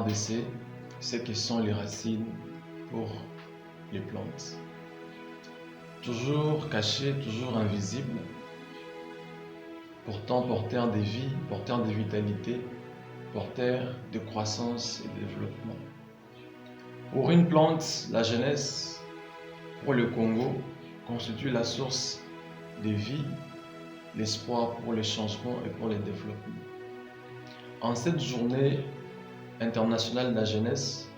RDC, c'est que sont les racines pour les plantes. Toujours cachées, toujours invisibles, pourtant porteurs de vie, porteurs de vitalité, porteurs de croissance et de développement. Pour une plante, la jeunesse, pour le Congo, constitue la source de vie, l'espoir pour le changement et pour le développement. En cette journée internationale de la jeunesse,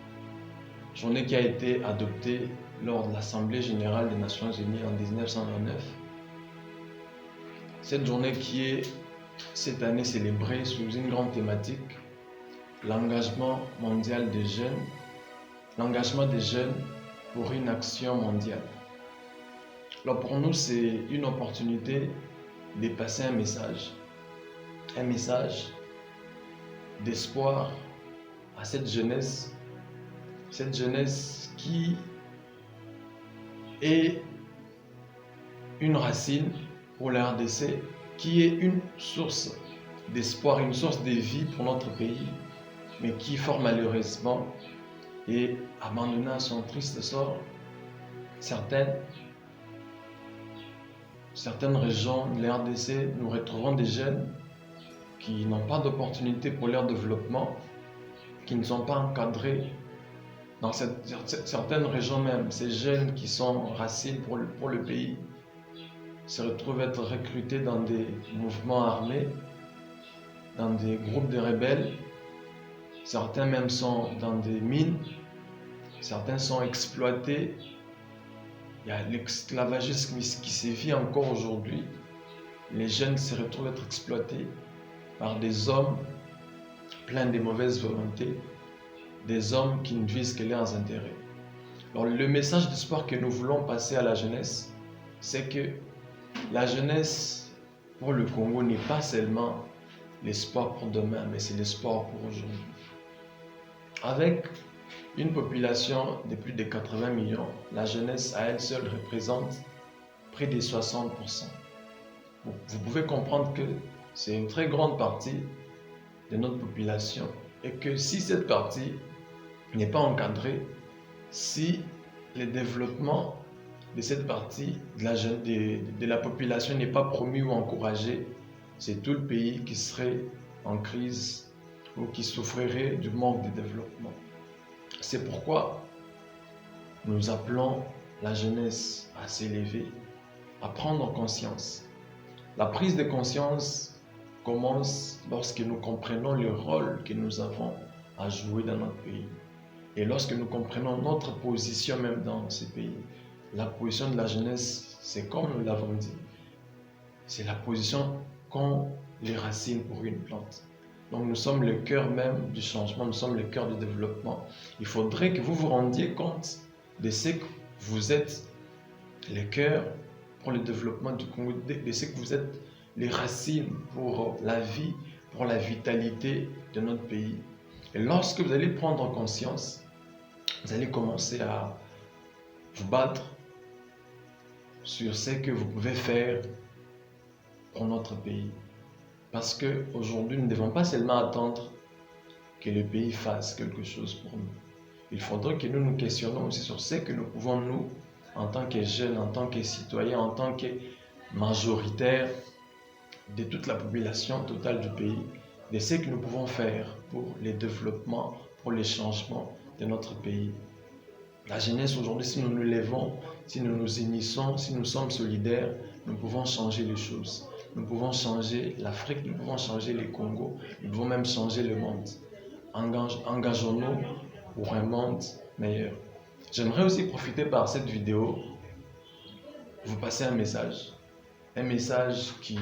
journée qui a été adoptée lors de l'Assemblée générale des Nations unies en 1929, cette journée qui est cette année célébrée sous une grande thématique, l'engagement mondial des jeunes, l'engagement des jeunes pour une action mondiale. Alors pour nous, c'est une opportunité de passer un message d'espoir à cette jeunesse qui est une racine pour la RDC, qui est une source d'espoir, une source de vie pour notre pays, mais qui fort malheureusement est abandonnée à son triste sort. Certaines régions de la RDC, nous retrouvons des jeunes qui n'ont pas d'opportunité pour leur développement, qui ne sont pas encadrés. Dans certaines régions même, ces jeunes qui sont racines pour le pays se retrouvent être recrutés dans des mouvements armés, dans des groupes de rebelles. Certains même sont dans des mines, certains sont exploités. Il y a l'esclavagisme qui sévit encore aujourd'hui. Les jeunes se retrouvent être exploités par des hommes pleins de mauvaises volontés, des hommes qui ne visent que leurs intérêts. Alors le message d'espoir que nous voulons passer à la jeunesse, c'est que la jeunesse pour le Congo n'est pas seulement l'espoir pour demain, mais c'est l'espoir pour aujourd'hui. Avec une population de plus de 80 millions, la jeunesse à elle seule représente près de 60%. Vous pouvez comprendre que c'est une très grande partie de notre population et que si cette partie n'est pas encadrée, si le développement de cette partie de la population n'est pas promu ou encouragé, c'est tout le pays qui serait en crise ou qui souffrirait du manque de développement. C'est pourquoi nous appelons la jeunesse à s'élever, à prendre conscience. La prise de conscience commence lorsque nous comprenons le rôle que nous avons à jouer dans notre pays. Et lorsque nous comprenons notre position même dans ce pays. La position de la jeunesse, c'est comme nous l'avons dit, c'est la position qu'ont les racines pour une plante. Donc nous sommes le cœur même du changement, nous sommes le cœur du développement. Il faudrait que vous vous rendiez compte de ce que vous êtes le cœur pour le développement du Congo, de ce que vous êtes les racines pour la vie, pour la vitalité de notre pays. Et lorsque vous allez prendre conscience, vous allez commencer à vous battre sur ce que vous pouvez faire pour notre pays. Parce qu'aujourd'hui, nous ne devons pas seulement attendre que le pays fasse quelque chose pour nous. Il faudrait que nous nous questionnions aussi sur ce que nous pouvons, nous, en tant que jeunes, en tant que citoyens, en tant que majoritaires de toute la population totale du pays, de ce que nous pouvons faire pour le développement, pour les changements de notre pays. La jeunesse aujourd'hui, si nous nous levons, si nous nous unissons, si nous sommes solidaires, nous pouvons changer les choses. Nous pouvons changer l'Afrique, nous pouvons changer les Congos, nous pouvons même changer le monde. Engageons-nous pour un monde meilleur. J'aimerais aussi profiter par cette vidéo, vous passer un message qui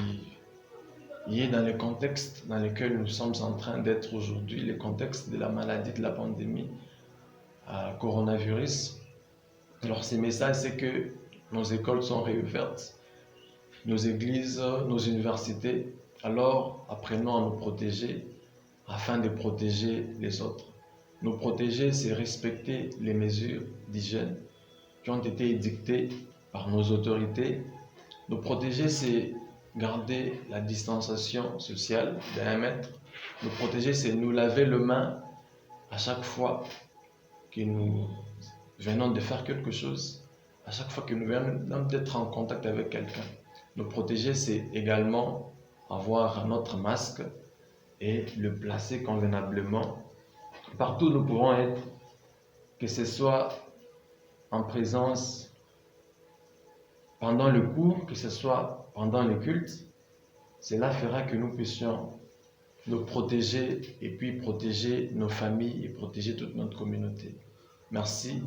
est dans le contexte dans lequel nous sommes en train d'être aujourd'hui, le contexte de la maladie, de la pandémie, coronavirus. Alors ce message, c'est que nos écoles sont réouvertes, nos églises, nos universités. Alors apprenons à nous protéger afin de protéger les autres. Nous protéger, c'est respecter les mesures d'hygiène qui ont été édictées par nos autorités. Nous protéger, c'est garder la distanciation sociale d'1 mètre. Nous protéger, c'est nous laver les mains à chaque fois que nous venons de faire quelque chose, à chaque fois que nous venons d'être en contact avec quelqu'un. Nous protéger, c'est également avoir notre masque et le placer convenablement partout où nous pouvons être, que ce soit en présence pendant le cours, que ce soit pendant le culte. Cela fera que nous puissions nous protéger et puis protéger nos familles et protéger toute notre communauté. Merci.